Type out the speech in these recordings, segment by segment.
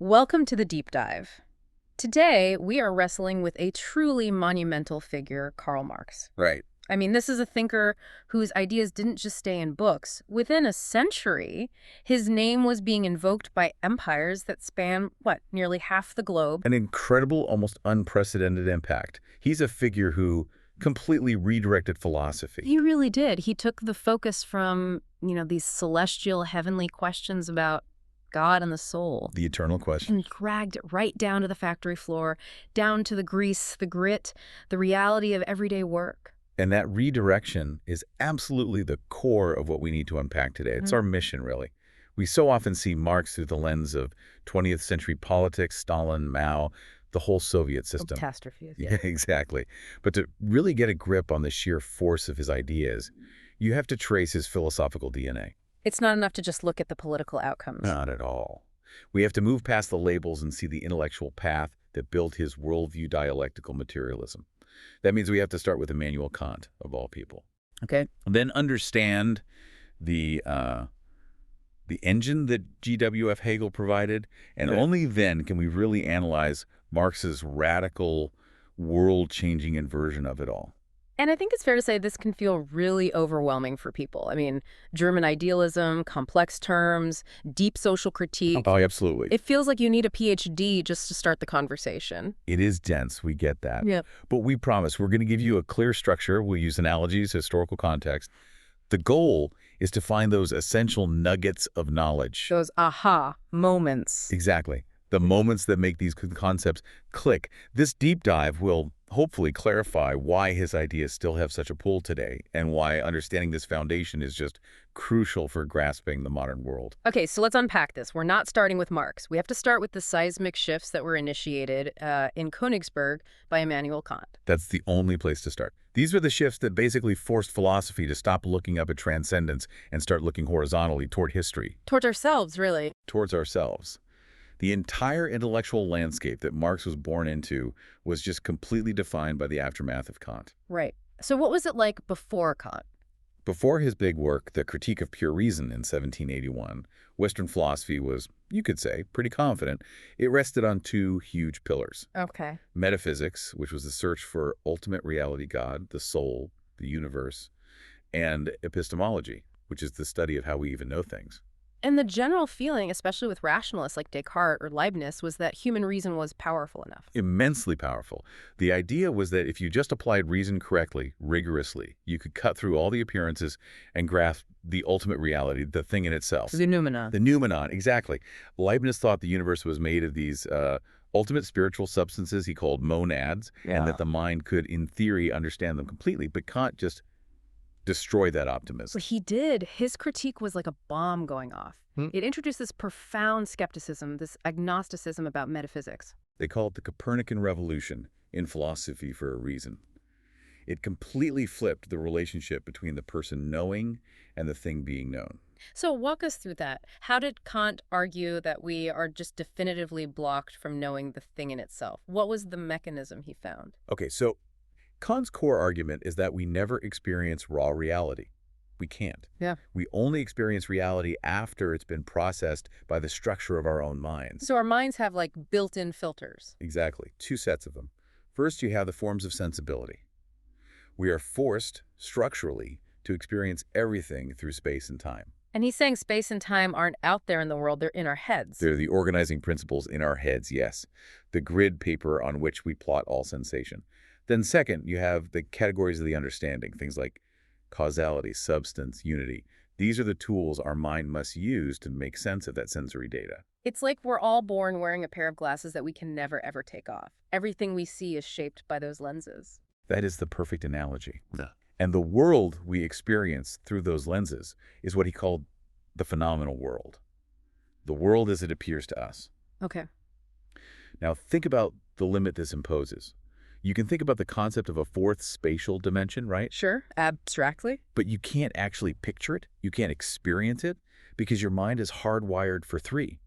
Welcome to the deep dive. Today, we are wrestling with a truly monumental figure, Karl Marx. Right. I mean, this is a thinker whose ideas didn't just stay in books. Within a century, his name was being invoked by empires that span, nearly half the globe. An incredible, almost unprecedented impact. He's a figure who completely redirected philosophy. He really did. He took the focus from, these celestial, heavenly questions about God and the soul. The eternal question. And dragged it right down to the factory floor, down to the grease, the grit, the reality of everyday work. And that redirection is absolutely the core of what we need to unpack today. It's our mission, really. We so often see Marx through the lens of 20th century politics, Stalin, Mao, the whole Soviet system. Catastrophe. Yeah, exactly. But to really get a grip on the sheer force of his ideas, you have to trace his philosophical DNA. It's not enough to just look at the political outcomes. Not at all. We have to move past the labels and see the intellectual path that built his worldview dialectical materialism. That means we have to start with Immanuel Kant, of all people. Okay. Then understand the engine that GWF Hegel provided, and only then can we really analyze Marx's radical, world-changing inversion of it all. And I think it's fair to say this can feel really overwhelming for people. I mean, German idealism, complex terms, deep social critique. Oh, absolutely. It feels like you need a PhD just to start the conversation. It is dense. We get that. Yep. But we promise we're going to give you a clear structure. We'll use analogies, historical context. The goal is to find those essential nuggets of knowledge. Those aha moments. Exactly. The moments that make these concepts click. This deep dive will hopefully clarify why his ideas still have such a pull today and why understanding this foundation is just crucial for grasping the modern world. Okay, so let's unpack this. We're not starting with Marx. We have to start with the seismic shifts that were initiated in Königsberg by Immanuel Kant. That's the only place to start. These were the shifts that basically forced philosophy to stop looking up at transcendence and start looking horizontally toward history. Towards ourselves, really. Towards ourselves. The entire intellectual landscape that Marx was born into was just completely defined by the aftermath of Kant. Right. So what was it like before Kant? Before his big work, The Critique of Pure Reason in 1781, Western philosophy was, you could say, pretty confident. It rested on two huge pillars. Okay. Metaphysics, which was the search for ultimate reality, God, the soul, the universe, and epistemology, which is the study of how we even know things. And the general feeling, especially with rationalists like Descartes or Leibniz, was that human reason was powerful enough. Immensely powerful. The idea was that if you just applied reason correctly, rigorously, you could cut through all the appearances and grasp the ultimate reality, the thing in itself. The noumenon. The noumenon, exactly. Leibniz thought the universe was made of these ultimate spiritual substances he called monads, and that the mind could, in theory, understand them completely. But Kant just destroy that optimism. Well, he did. His critique was like a bomb going off. It introduced this profound skepticism, this agnosticism about metaphysics. They call it the Copernican revolution in philosophy for a reason. It completely flipped the relationship between the person knowing and the thing being known. So walk us through that. How did Kant argue that we are just definitively blocked from knowing the thing in itself? What was the mechanism he found? Okay, so Kant's core argument is that we never experience raw reality. We can't. Yeah. We only experience reality after it's been processed by the structure of our own minds. So our minds have like built-in filters. Exactly. Two sets of them. First, you have the forms of sensibility. We are forced, structurally, to experience everything through space and time. And he's saying space and time aren't out there in the world, they're in our heads. They're the organizing principles in our heads, yes. The grid paper on which we plot all sensation. Then second, you have the categories of the understanding, things like causality, substance, unity. These are the tools our mind must use to make sense of that sensory data. It's like we're all born wearing a pair of glasses that we can never, ever take off. Everything we see is shaped by those lenses. That is the perfect analogy. Yeah. And the world we experience through those lenses is what he called the phenomenal world. The world as it appears to us. Okay. Now think about the limit this imposes. You can think about the concept of a fourth spatial dimension, right? Sure, abstractly. But you can't actually picture it. You can't experience it because your mind is hardwired for three.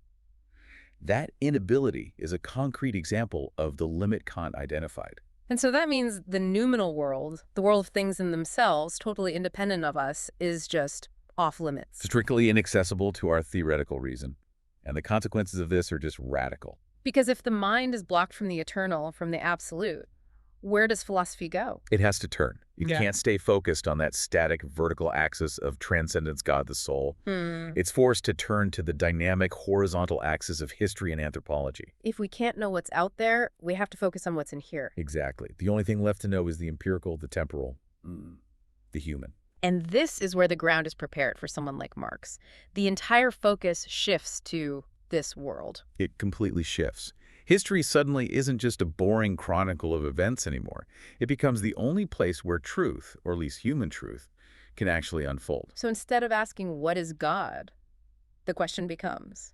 That inability is a concrete example of the limit Kant identified. And so that means the noumenal world, the world of things in themselves, totally independent of us, is just off limits. Strictly inaccessible to our theoretical reason. And the consequences of this are just radical. Because if the mind is blocked from the eternal, from the absolute, where does philosophy go? It has to turn. You Yeah. can't stay focused on that static vertical axis of transcendence, God, the soul. Hmm. It's forced to turn to the dynamic horizontal axis of history and anthropology. If we can't know what's out there, we have to focus on what's in here. Exactly. The only thing left to know is the empirical, the temporal, the human. And this is where the ground is prepared for someone like Marx. The entire focus shifts to this world. It completely shifts. History suddenly isn't just a boring chronicle of events anymore. It becomes the only place where truth, or at least human truth, can actually unfold. So instead of asking, what is God? The question becomes,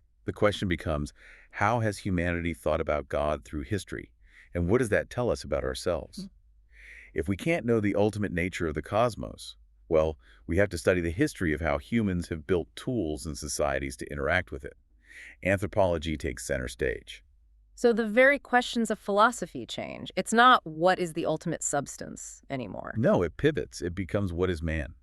how has humanity thought about God through history? And what does that tell us about ourselves? If we can't know the ultimate nature of the cosmos, well, we have to study the history of how humans have built tools and societies to interact with it. Anthropology takes center stage. so the very questions of philosophy change. It's not what is the ultimate substance anymore. No, it pivots. It becomes what is man?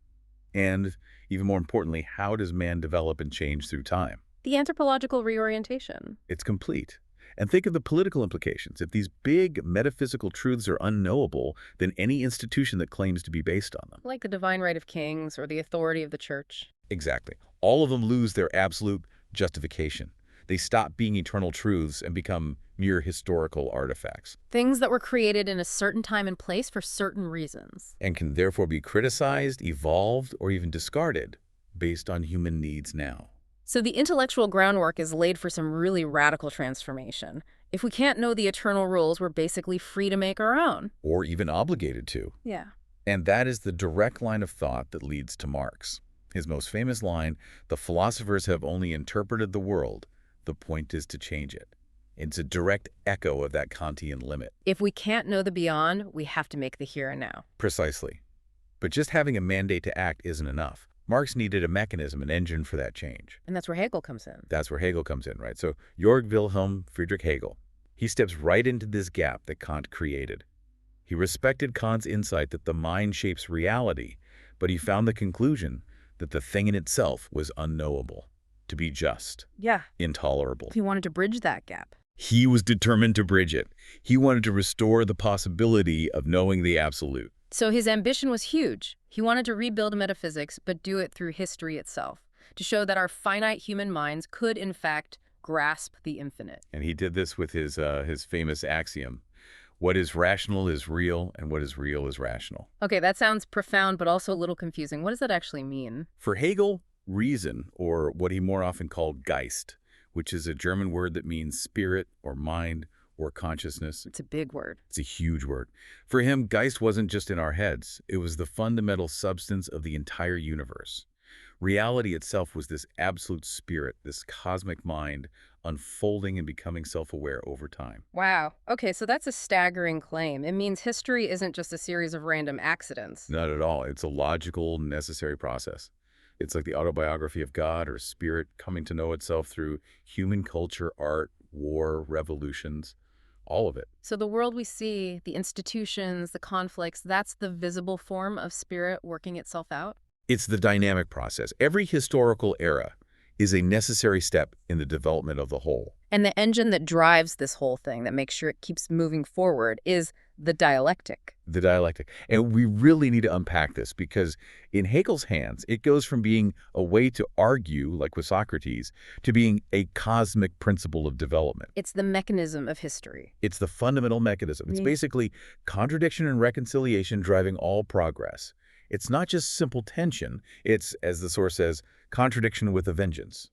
And, even more importantly, how does man develop and change through time? The anthropological reorientation. It's complete. And think of the political implications. If these big metaphysical truths are unknowable, then any institution that claims to be based on them. Like the divine right of kings or the authority of the church. Exactly. All of them lose their absolute justification. They stop being eternal truths and become mere historical artifacts. Things that were created in a certain time and place for certain reasons. And can therefore be criticized, evolved, or even discarded based on human needs now. So the intellectual groundwork is laid for some really radical transformation. If we can't know the eternal rules, we're basically free to make our own. Or even obligated to. Yeah. And that is the direct line of thought that leads to Marx. His most famous line, "The philosophers have only interpreted the world. The point is to change it." It's a direct echo of that Kantian limit. If we can't know the beyond, we have to make the here and now. Precisely. But just having a mandate to act isn't enough. Marx needed a mechanism, an engine for that change. And that's where Hegel comes in. That's where Hegel comes in, right? So Georg Wilhelm Friedrich Hegel, he steps right into this gap that Kant created. He respected Kant's insight that the mind shapes reality, but he found the conclusion that the thing in itself was unknowable, to be just, Yeah. intolerable. He wanted to bridge that gap. He was determined to bridge it. He wanted to restore the possibility of knowing the absolute. So his ambition was huge. He wanted to rebuild metaphysics, but do it through history itself, to show that our finite human minds could, in fact, grasp the infinite. And he did this with his famous axiom, what is rational is real, and what is real is rational. Okay, that sounds profound, but also a little confusing. What does that actually mean? For Hegel, reason, or what he more often called Geist, which is a German word that means spirit or mind or consciousness. It's a big word. It's a huge word. For him, Geist wasn't just in our heads. It was the fundamental substance of the entire universe. Reality itself was this absolute spirit, this cosmic mind, unfolding and becoming self-aware over time. Wow. Okay, so that's a staggering claim. It means history isn't just a series of random accidents. Not at all. It's a logical, necessary process. It's like the autobiography of God or spirit coming to know itself through human culture, art, war, revolutions, all of it. So the world we see, the institutions, the conflicts, that's the visible form of spirit working itself out? It's the dynamic process. Every historical era is a necessary step in the development of the whole. And the engine that drives this whole thing, that makes sure it keeps moving forward, is the dialectic. The dialectic. And we really need to unpack this because in Hegel's hands, it goes from being a way to argue, like with Socrates, to being a cosmic principle of development. It's the mechanism of history. It's the fundamental mechanism. It's Yeah. basically contradiction and reconciliation driving all progress. It's not just simple tension. It's, as the source says, contradiction with a vengeance,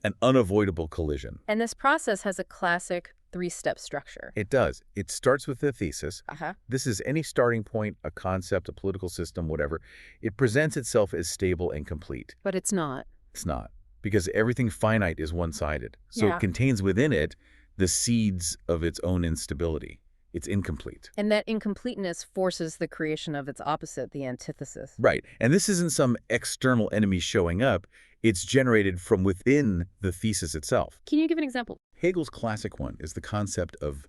an unavoidable collision. And this process has a classic three-step structure. It does. It starts with the thesis. Uh-huh. This is any starting point, a concept, a political system, whatever. It presents itself as stable and complete. But it's not. It's not, because everything finite is one-sided. So Yeah. it contains within it the seeds of its own instability. It's incomplete. And that incompleteness forces the creation of its opposite, the antithesis. Right. And this isn't some external enemy showing up. It's generated from within the thesis itself. Can you give an example? Hegel's classic one is the concept of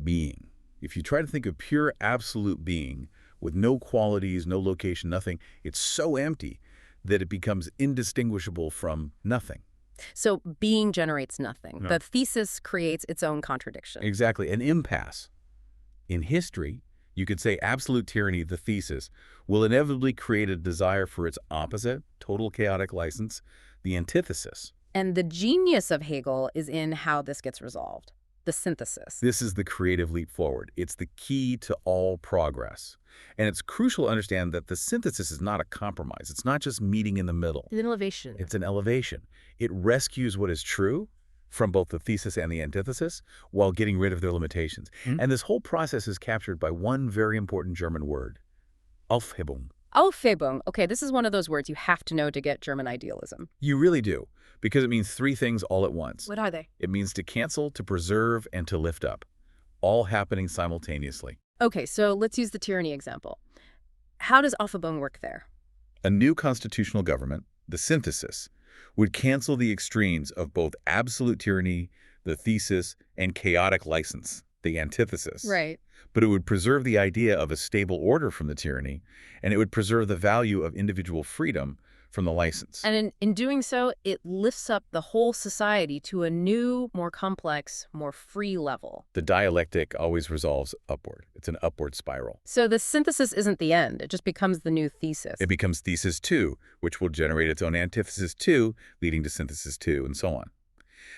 being. If you try to think of pure absolute being with no qualities, no location, nothing, it's so empty that it becomes indistinguishable from nothing. So being generates nothing. No. The thesis creates its own contradiction. Exactly, an impasse. In history, you could say absolute tyranny, the thesis, will inevitably create a desire for its opposite, total chaotic license, the antithesis. And the genius of Hegel is in how this gets resolved. The synthesis. This is the creative leap forward. It's the key to all progress. And it's crucial to understand that the synthesis is not a compromise. It's not just meeting in the middle. It's an elevation. It's an elevation. It rescues what is true from both the thesis and the antithesis while getting rid of their limitations. And this whole process is captured by one very important German word, Aufhebung. Aufhebung. Okay, this is one of those words you have to know to get German idealism. You really do, because it means three things all at once. What are they? It means to cancel, to preserve, and to lift up, all happening simultaneously. Okay, so let's use the tyranny example. How does Aufhebung work there? A new constitutional government, the synthesis, would cancel the extremes of both absolute tyranny, the thesis, and chaotic license, the antithesis. Right. But it would preserve the idea of a stable order from the tyranny, and it would preserve the value of individual freedom from the license. And in doing so, it lifts up the whole society to a new, more complex, more free level. The dialectic always resolves upward. It's an upward spiral. So the synthesis isn't the end. It just becomes the new thesis. It becomes thesis 2, which will generate its own antithesis 2, leading to synthesis 2, and so on.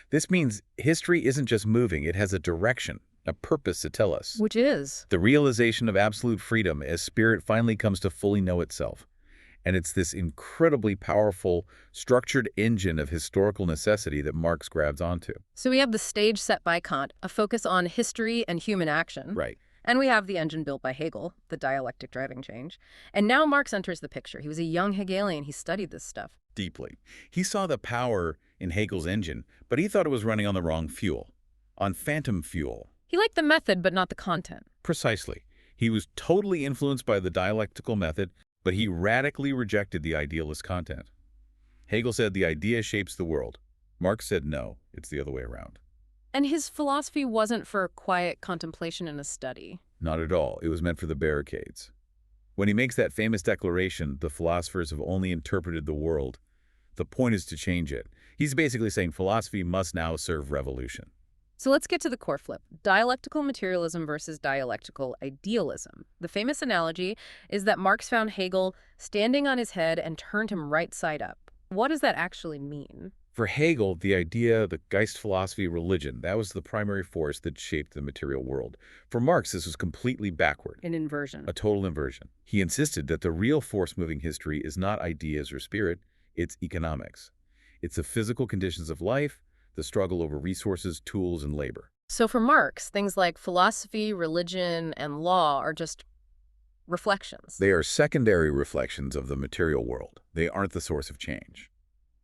This means history isn't just moving. It has a direction, a purpose to tell us. Which is? The realization of absolute freedom as spirit finally comes to fully know itself. And it's this incredibly powerful, structured engine of historical necessity that Marx grabs onto. So we have the stage set by Kant, a focus on history and human action. Right. And we have the engine built by Hegel, the dialectic driving change. And now Marx enters the picture. He was a young Hegelian. He studied this stuff. Deeply. He saw the power in Hegel's engine, but he thought it was running on the wrong fuel, on phantom fuel. He liked the method, but not the content. Precisely. He was totally influenced by the dialectical method, but he radically rejected the idealist content. Hegel said the idea shapes the world. Marx said no, it's the other way around. And his philosophy wasn't for quiet contemplation and a study. Not at all. It was meant for the barricades. When he makes that famous declaration, the philosophers have only interpreted the world. The point is to change it. He's basically saying philosophy must now serve revolution. So let's get to the core flip. Dialectical materialism versus dialectical idealism. The famous analogy is that Marx found Hegel standing on his head and turned him right side up. What does that actually mean? For Hegel, the idea, the Geist philosophy, religion, that was the primary force that shaped the material world. For Marx, this was completely backward. An inversion. A total inversion. He insisted that the real force moving history is not ideas or spirit, it's economics. It's the physical conditions of life, the struggle over resources, tools, and labor. So for Marx, things like philosophy, religion, and law are just reflections. They are secondary reflections of the material world. They aren't the source of change.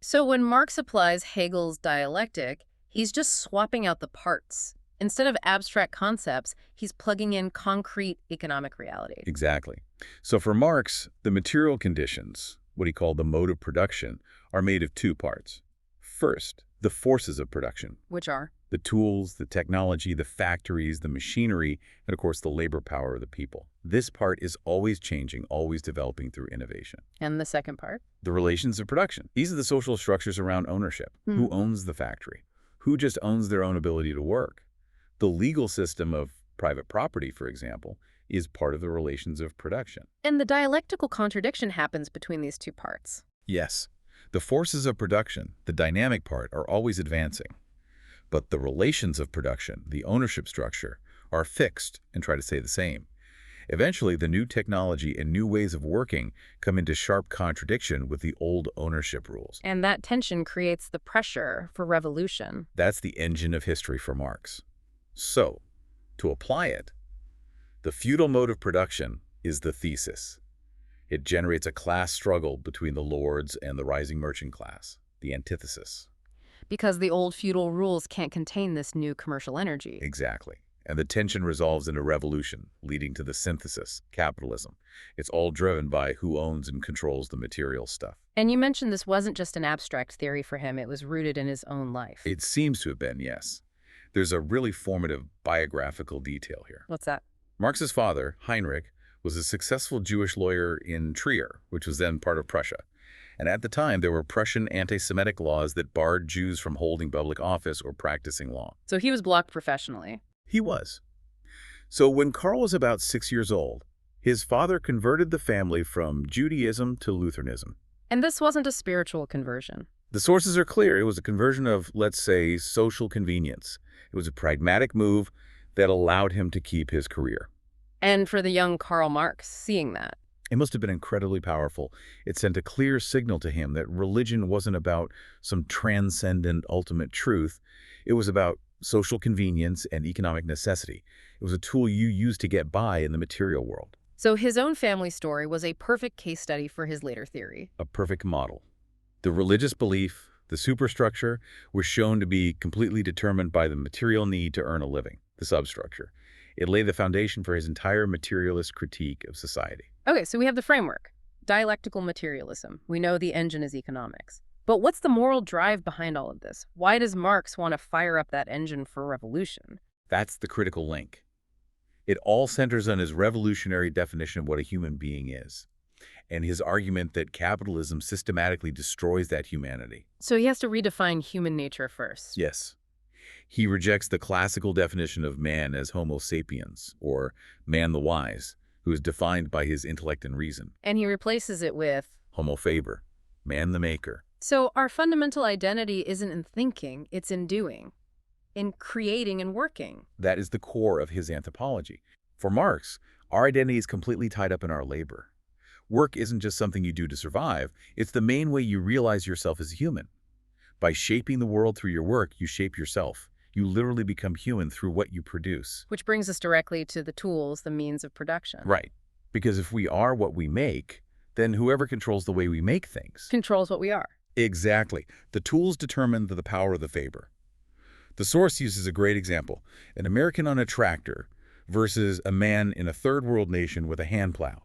So when Marx applies Hegel's dialectic, he's just swapping out the parts. Instead of abstract concepts, he's plugging in concrete economic reality. Exactly. So for Marx, the material conditions, what he called the mode of production, are made of two parts. First, the forces of production. Which are? The tools, the technology, the factories, the machinery, and of course the labor power of the people. This part is always changing, always developing through innovation. And the second part? The relations of production. These are the social structures around ownership. Who owns the factory? Who just owns their own ability to work? The legal system of private property, for example, is part of the relations of production. And the dialectical contradiction happens between these two parts. Yes. The forces of production, the dynamic part, are always advancing. But the relations of production, the ownership structure, are fixed and try to stay the same. Eventually, the new technology and new ways of working come into sharp contradiction with the old ownership rules. And that tension creates the pressure for revolution. That's the engine of history for Marx. So, to apply it, the feudal mode of production is the thesis. It generates a class struggle between the lords and the rising merchant class, the antithesis. Because the old feudal rules can't contain this new commercial energy. Exactly. And the tension resolves into revolution, leading to the synthesis, capitalism. It's all driven by who owns and controls the material stuff. And you mentioned this wasn't just an abstract theory for him, it was rooted in his own life. It seems to have been, yes. There's a really formative biographical detail here. What's that? Marx's father, Heinrich, was a successful Jewish lawyer in Trier, which was then part of Prussia. And at the time, there were Prussian anti-Semitic laws that barred Jews from holding public office or practicing law. So he was blocked professionally. He was. So when Karl was about 6 years old, his father converted the family from Judaism to Lutheranism. And this wasn't a spiritual conversion. The sources are clear. It was a conversion of, let's say, social convenience. It was a pragmatic move that allowed him to keep his career. And for the young Karl Marx, seeing that. It must have been incredibly powerful. It sent a clear signal to him that religion wasn't about some transcendent ultimate truth. It was about social convenience and economic necessity. It was a tool you use to get by in the material world. So his own family story was a perfect case study for his later theory. A perfect model. The religious belief, the superstructure, was shown to be completely determined by the material need to earn a living, the substructure. It laid the foundation for his entire materialist critique of society. Okay, so we have the framework. Dialectical materialism. We know the engine is economics. But what's the moral drive behind all of this? Why does Marx want to fire up that engine for revolution? That's the critical link. It all centers on his revolutionary definition of what a human being is, and his argument that capitalism systematically destroys that humanity. So he has to redefine human nature first. Yes. He rejects the classical definition of man as Homo sapiens, or man the wise, who is defined by his intellect and reason. And he replaces it with Homo faber, man the maker. So our fundamental identity isn't in thinking, it's in doing, in creating and working. That is the core of his anthropology. For Marx, our identity is completely tied up in our labor. Work isn't just something you do to survive, it's the main way you realize yourself as human. By shaping the world through your work, you shape yourself. You literally become human through what you produce. Which brings us directly to the tools, the means of production. Right. Because if we are what we make, then whoever controls the way we make things Controls what we are. Exactly. The tools determine the power of the faber. The source uses a great example. An American on a tractor versus a man in a third world nation with a hand plow.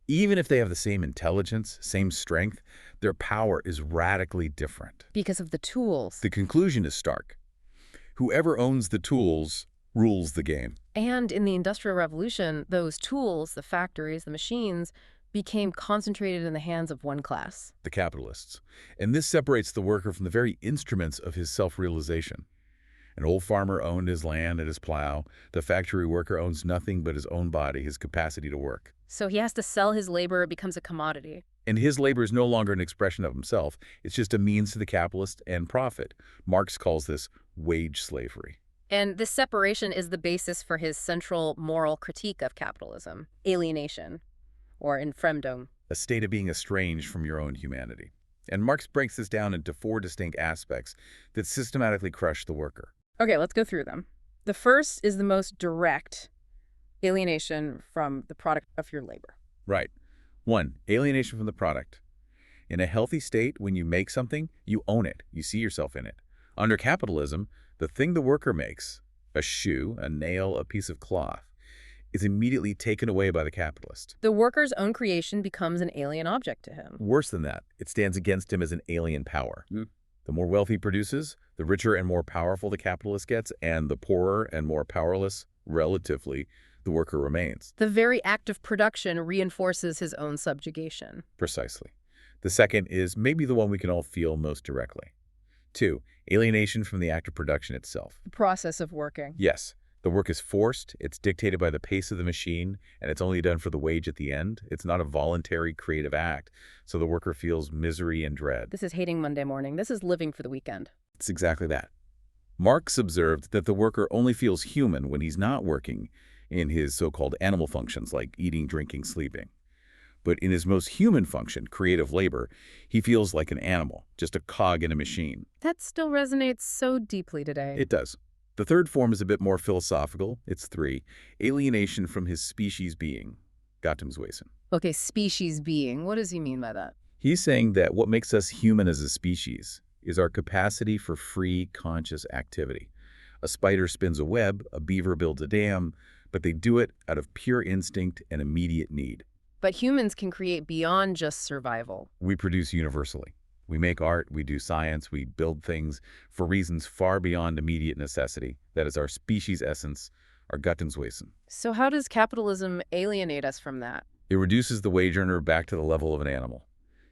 Even if they have the same intelligence, same strength, their power is radically different. Because of the tools. The conclusion is stark. Whoever owns the tools rules the game. And in the Industrial Revolution, those tools, the factories, the machines, became concentrated in the hands of one class. The capitalists. And this separates the worker from the very instruments of his self-realization. An old farmer owned his land and his plow. The factory worker owns nothing but his own body, his capacity to work. So he has to sell his labor, it becomes a commodity. And his labor is no longer an expression of himself. It's just a means to the capitalist and profit. Marx calls this wage slavery. And this separation is the basis for his central moral critique of capitalism, alienation, or Entfremdung. A state of being estranged from your own humanity. And Marx breaks this down into 4 distinct aspects that systematically crush the worker. Okay, let's go through them. The first is the most direct, alienation from the product of your labor. Right. 1, alienation from the product. In a healthy state, when you make something, you own it. You see yourself in it. Under capitalism, the thing the worker makes, a shoe, a nail, a piece of cloth, is immediately taken away by the capitalist. The worker's own creation becomes an alien object to him. Worse than that, it stands against him as an alien power. The more wealth he produces, the richer and more powerful the capitalist gets, and the poorer and more powerless, relatively, the worker remains. The very act of production reinforces his own subjugation. Precisely. The second is maybe the one we can all feel most directly. 2, alienation from the act of production itself. The process of working. Yes, the work is forced, it's dictated by the pace of the machine, and it's only done for the wage at the end. It's not a voluntary creative act, so the worker feels misery and dread. This is hating Monday morning. This is living for the weekend. It's exactly that. Marx observed that the worker only feels human when he's not working in his so-called animal functions like eating, drinking, sleeping. But in his most human function, creative labor, he feels like an animal, just a cog in a machine. That still resonates so deeply today. It does. The third form is a bit more philosophical. It's 3, alienation from his species being, Gattungswesen. Okay, species being. What does he mean by that? He's saying that what makes us human as a species is our capacity for free, conscious activity. A spider spins a web, a beaver builds a dam, but they do it out of pure instinct and immediate need. But humans can create beyond just survival. We produce universally. We make art, we do science, we build things for reasons far beyond immediate necessity. That is our species essence, our Gattungswesen. So how does capitalism alienate us from that? It reduces the wage earner back to the level of an animal.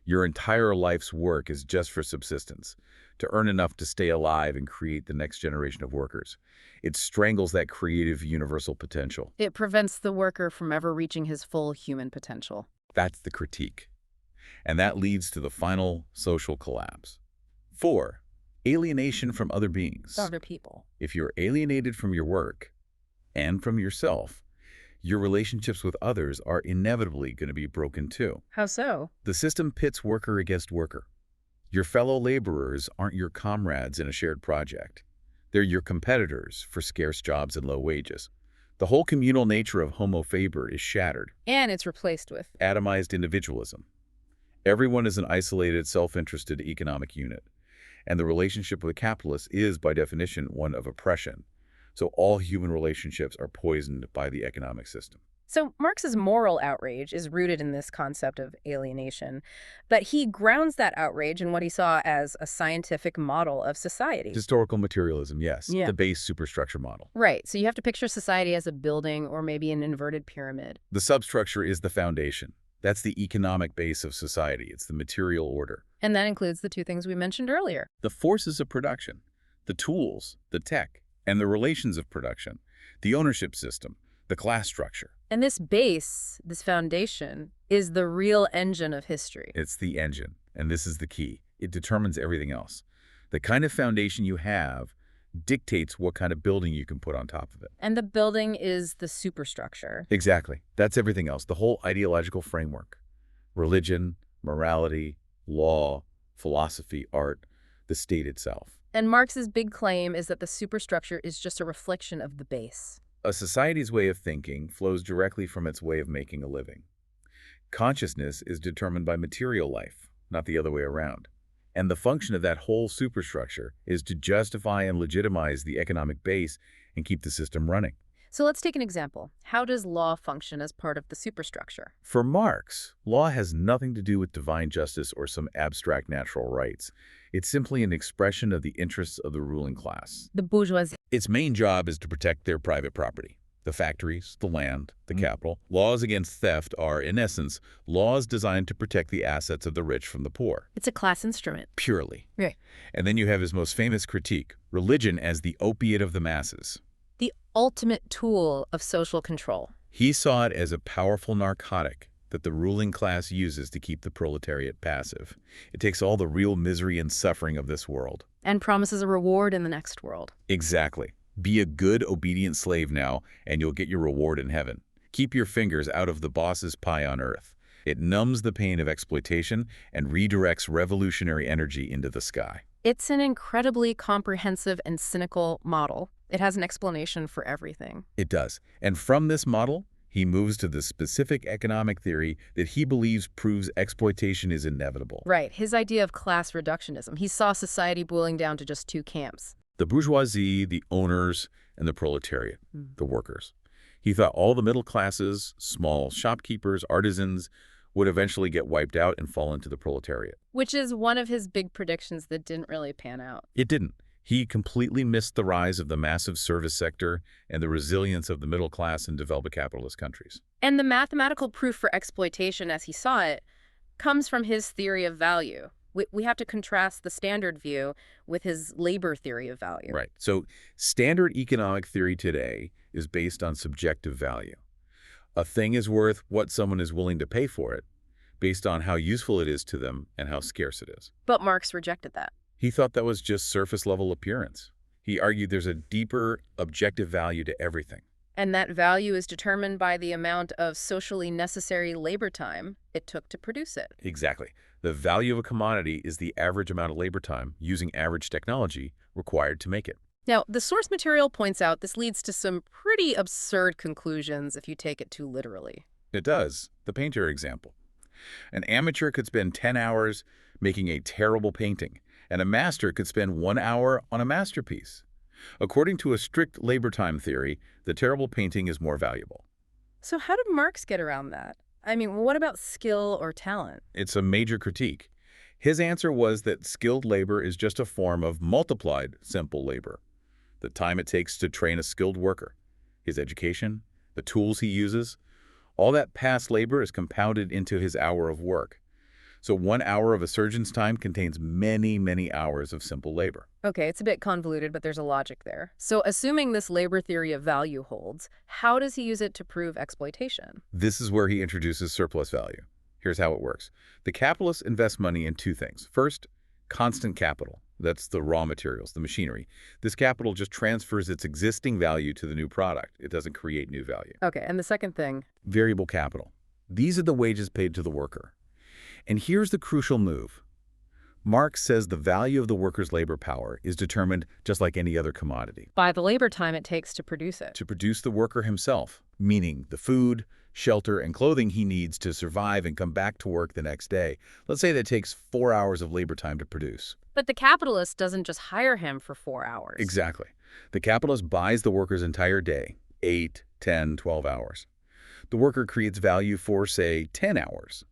Your entire life's work is just for subsistence, to earn enough to stay alive and create the next generation of workers. It strangles that creative universal potential. It prevents the worker from ever reaching his full human potential. That's the critique. And that leads to the final social collapse. 4. Alienation from other beings. Other people. If you're alienated from your work and from yourself, your relationships with others are inevitably going to be broken too. How so? The system pits worker against worker. Your fellow laborers aren't your comrades in a shared project. They're your competitors for scarce jobs and low wages. The whole communal nature of Homo faber is shattered. And it's replaced with Atomized individualism. Everyone is an isolated, self-interested economic unit. And the relationship with the capitalist is, by definition, one of oppression. So all human relationships are poisoned by the economic system. So Marx's moral outrage is rooted in this concept of alienation, but he grounds that outrage in what he saw as a scientific model of society. Historical materialism, yes. Yeah. The base superstructure model. Right, so you have to picture society as a building or maybe an inverted pyramid. The substructure is the foundation. That's the economic base of society. It's the material order. And that includes the two things we mentioned earlier. The forces of production, the tools, the tech, and the relations of production, the ownership system, the class structure. And this base, this foundation, is the real engine of history. It's the engine, and this is the key. It determines everything else. The kind of foundation you have dictates what kind of building you can put on top of it. And the building is the superstructure. Exactly. That's everything else, the whole ideological framework. Religion, morality, law, philosophy, art, the state itself. And Marx's big claim is that the superstructure is just a reflection of the base. A society's way of thinking flows directly from its way of making a living. Consciousness is determined by material life, not the other way around. And the function of that whole superstructure is to justify and legitimize the economic base and keep the system running. So let's take an example. How does law function as part of the superstructure? For Marx, law has nothing to do with divine justice or some abstract natural rights. It's simply an expression of the interests of the ruling class. The bourgeoisie. Its main job is to protect their private property. The factories, the land, the capital. Laws against theft are, in essence, laws designed to protect the assets of the rich from the poor. It's a class instrument. Purely. Right. And then you have his most famous critique, religion as the opiate of the masses. The ultimate tool of social control. He saw it as a powerful narcotic that the ruling class uses to keep the proletariat passive. It takes all the real misery and suffering of this world. And promises a reward in the next world. Exactly. Be a good, obedient slave now, and you'll get your reward in heaven. Keep your fingers out of the boss's pie on earth. It numbs the pain of exploitation and redirects revolutionary energy into the sky. It's an incredibly comprehensive and cynical model. It has an explanation for everything. It does. And from this model, he moves to the specific economic theory that he believes proves exploitation is inevitable. Right. His idea of class reductionism. He saw society boiling down to just two camps. The bourgeoisie, the owners, and the proletariat, the workers. He thought all the middle classes, small shopkeepers, artisans, would eventually get wiped out and fall into the proletariat. Which is one of his big predictions that didn't really pan out. It didn't. He completely missed the rise of the massive service sector and the resilience of the middle class in developed capitalist countries. And the mathematical proof for exploitation as he saw it comes from his theory of value. We have to contrast the standard view with his labor theory of value. Right. So standard economic theory today is based on subjective value. A thing is worth what someone is willing to pay for it, based on how useful it is to them and how scarce it is. But Marx rejected that. He thought that was just surface-level appearance. He argued there's a deeper, objective value to everything. And that value is determined by the amount of socially necessary labor time it took to produce it. Exactly. The value of a commodity is the average amount of labor time using average technology required to make it. Now, the source material points out this leads to some pretty absurd conclusions if you take it too literally. It does. The painter example. An amateur could spend 10 hours making a terrible painting, and a master could spend 1 hour on a masterpiece. According to a strict labor time theory, the terrible painting is more valuable. So how did Marx get around that? I mean, what about skill or talent? It's a major critique. His answer was that skilled labor is just a form of multiplied simple labor. The time it takes to train a skilled worker, his education, the tools he uses, all that past labor is compounded into his hour of work. So 1 hour of a surgeon's time contains many, many hours of simple labor. Okay, it's a bit convoluted, but there's a logic there. So assuming this labor theory of value holds, how does he use it to prove exploitation? This is where he introduces surplus value. Here's how it works. The capitalist invests money in two things. First, constant capital. That's the raw materials, the machinery. This capital just transfers its existing value to the new product. It doesn't create new value. Okay, and the second thing? Variable capital. These are the wages paid to the worker. And here's the crucial move. Marx says the value of the worker's labor power is determined just like any other commodity. By the labor time it takes to produce it. To produce the worker himself, meaning the food, shelter, and clothing he needs to survive and come back to work the next day. Let's say that takes 4 hours of labor time to produce. But the capitalist doesn't just hire him for 4 hours. Exactly. The capitalist buys the worker's entire day, 8, 10, 12 hours. The worker creates value for, say, 10 hours.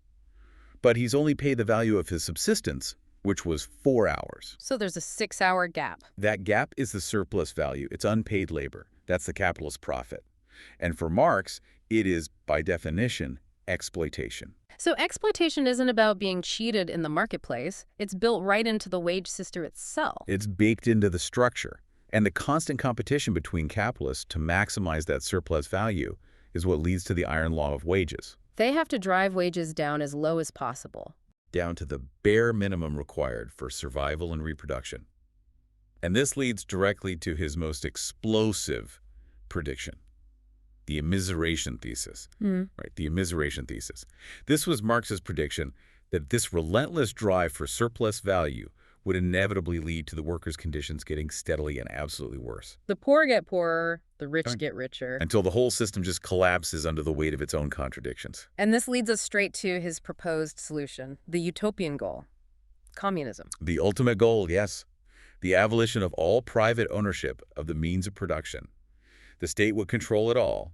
But he's only paid the value of his subsistence, which was 4 hours. So there's a 6-hour gap. That gap is the surplus value. It's unpaid labor. That's the capitalist profit. And for Marx, it is, by definition, exploitation. So exploitation isn't about being cheated in the marketplace. It's built right into the wage system itself. It's baked into the structure. And the constant competition between capitalists to maximize that surplus value is what leads to the iron law of wages. They have to drive wages down as low as possible. Down to the bare minimum required for survival and reproduction. And this leads directly to his most explosive prediction, the immiseration thesis. Right, the immiseration thesis. This was Marx's prediction that this relentless drive for surplus value would inevitably lead to the workers' conditions getting steadily and absolutely worse. The poor get poorer, the rich get richer. Until the whole system just collapses under the weight of its own contradictions. And this leads us straight to his proposed solution, the utopian goal, communism. The ultimate goal, yes. The abolition of all private ownership of the means of production. The state would control it all,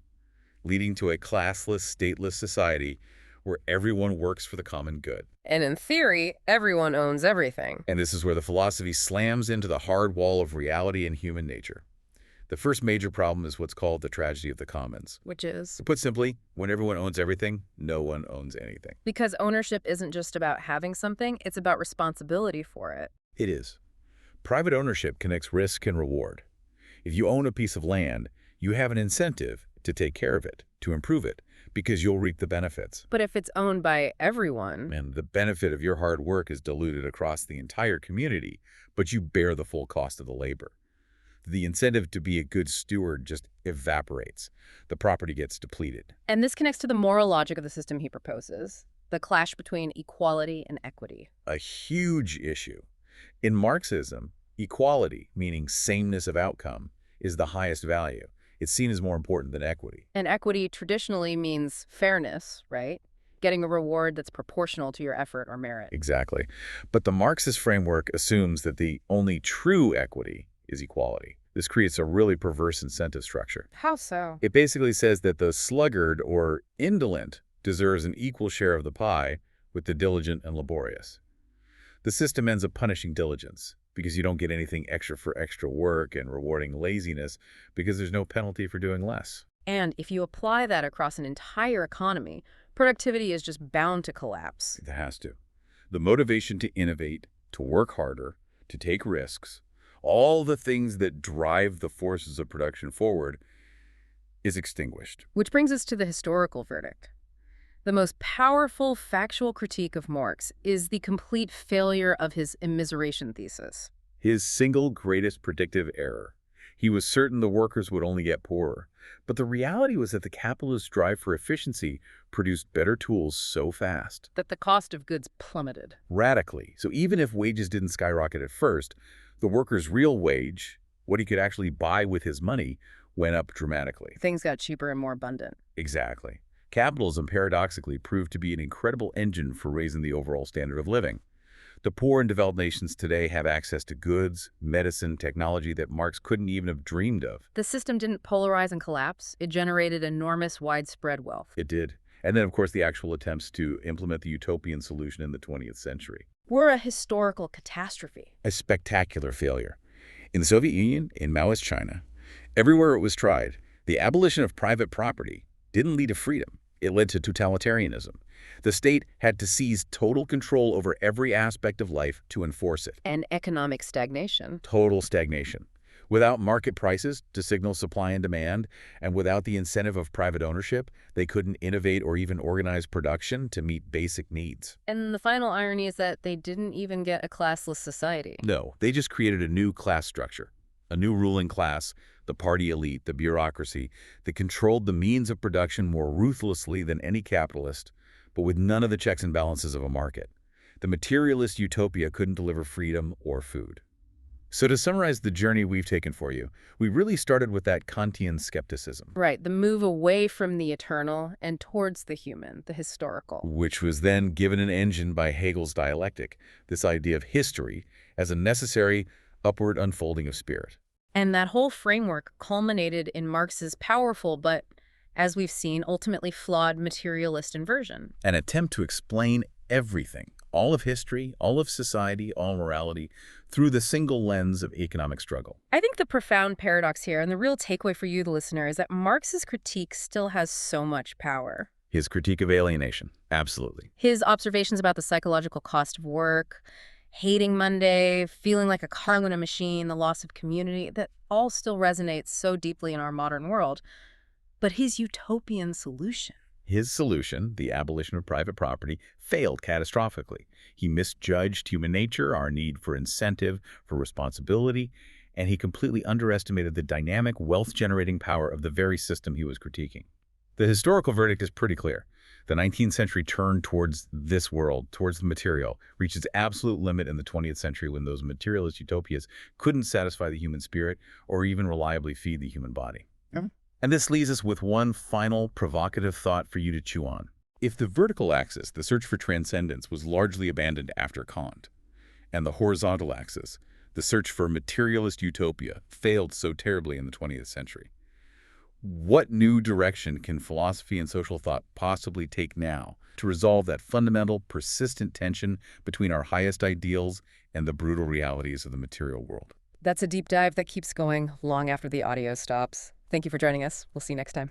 leading to a classless, stateless society where everyone works for the common good. And in theory, everyone owns everything. And this is where the philosophy slams into the hard wall of reality and human nature. The first major problem is what's called the tragedy of the commons. Which is? Put simply, when everyone owns everything, no one owns anything. Because ownership isn't just about having something, it's about responsibility for it. It is. Private ownership connects risk and reward. If you own a piece of land, you have an incentive to take care of it, to improve it, because you'll reap the benefits. But if it's owned by everyone... And the benefit of your hard work is diluted across the entire community, but you bear the full cost of the labor. The incentive to be a good steward just evaporates. The property gets depleted. And this connects to the moral logic of the system he proposes, the clash between equality and equity. A huge issue. In Marxism, equality, meaning sameness of outcome, is the highest value. It's seen as more important than equity. And equity traditionally means fairness, right? Getting a reward that's proportional to your effort or merit. Exactly. But the Marxist framework assumes that the only true equity is equality. This creates a really perverse incentive structure. How so? It basically says that the sluggard or indolent deserves an equal share of the pie with the diligent and laborious. The system ends up punishing diligence because you don't get anything extra for extra work and rewarding laziness because there's no penalty for doing less. And if you apply that across an entire economy, productivity is just bound to collapse. It has to. The motivation to innovate, to work harder, to take risks, all the things that drive the forces of production forward is extinguished. Which brings us to the historical verdict. The most powerful factual critique of Marx is the complete failure of his immiseration thesis. His single greatest predictive error. He was certain the workers would only get poorer. But the reality was that the capitalist drive for efficiency produced better tools so fast. That the cost of goods plummeted. Radically. So even if wages didn't skyrocket at first, the worker's real wage, what he could actually buy with his money, went up dramatically. Things got cheaper and more abundant. Exactly. Capitalism paradoxically proved to be an incredible engine for raising the overall standard of living. The poor and developed nations today have access to goods, medicine, technology that Marx couldn't even have dreamed of. The system didn't polarize and collapse. It generated enormous widespread wealth. It did. And then, of course, the actual attempts to implement the utopian solution in the 20th century. Were a historical catastrophe. A spectacular failure. In the Soviet Union, in Maoist China, everywhere it was tried, the abolition of private property didn't lead to freedom. It led to totalitarianism. The state had to seize total control over every aspect of life to enforce it. And economic stagnation. Total stagnation. Without market prices to signal supply and demand, and without the incentive of private ownership, they couldn't innovate or even organize production to meet basic needs. And the final irony is that they didn't even get a classless society. No, they just created a new class structure, a new ruling class, the party elite, the bureaucracy, that controlled the means of production more ruthlessly than any capitalist, but with none of the checks and balances of a market. The materialist utopia couldn't deliver freedom or food. So to summarize the journey we've taken for you, we really started with that Kantian skepticism, Right, the move away from the eternal and towards the human, the historical. which was then given an engine by Hegel's Dialectic, this idea of history as a necessary upward unfolding of spirit. And that whole framework culminated in Marx's powerful but, as we've seen, ultimately flawed materialist inversion. An attempt to explain everything, all of history, all of society, all morality, through the single lens of economic struggle. I think the profound paradox here, and the real takeaway for you, the listener, is that Marx's critique still has so much power. His critique of alienation, absolutely. His observations about the psychological cost of work, hating Monday, feeling like a cog in a machine, the loss of community, that all still resonates so deeply in our modern world. But his utopian solution. His solution, the abolition of private property, failed catastrophically. He misjudged human nature, our need for incentive, for responsibility, and he completely underestimated the dynamic wealth-generating power of the very system he was critiquing. The historical verdict is pretty clear. The 19th century turn towards this world, towards the material, reached its absolute limit in the 20th century when those materialist utopias couldn't satisfy the human spirit or even reliably feed the human body. And this leaves us with one final provocative thought for you to chew on. If the vertical axis, the search for transcendence, was largely abandoned after Kant, and the horizontal axis, the search for materialist utopia, failed so terribly in the 20th century, what new direction can philosophy and social thought possibly take now to resolve that fundamental, persistent tension between our highest ideals and the brutal realities of the material world? That's a deep dive that keeps going long after the audio stops. Thank you for joining us. We'll see you next time.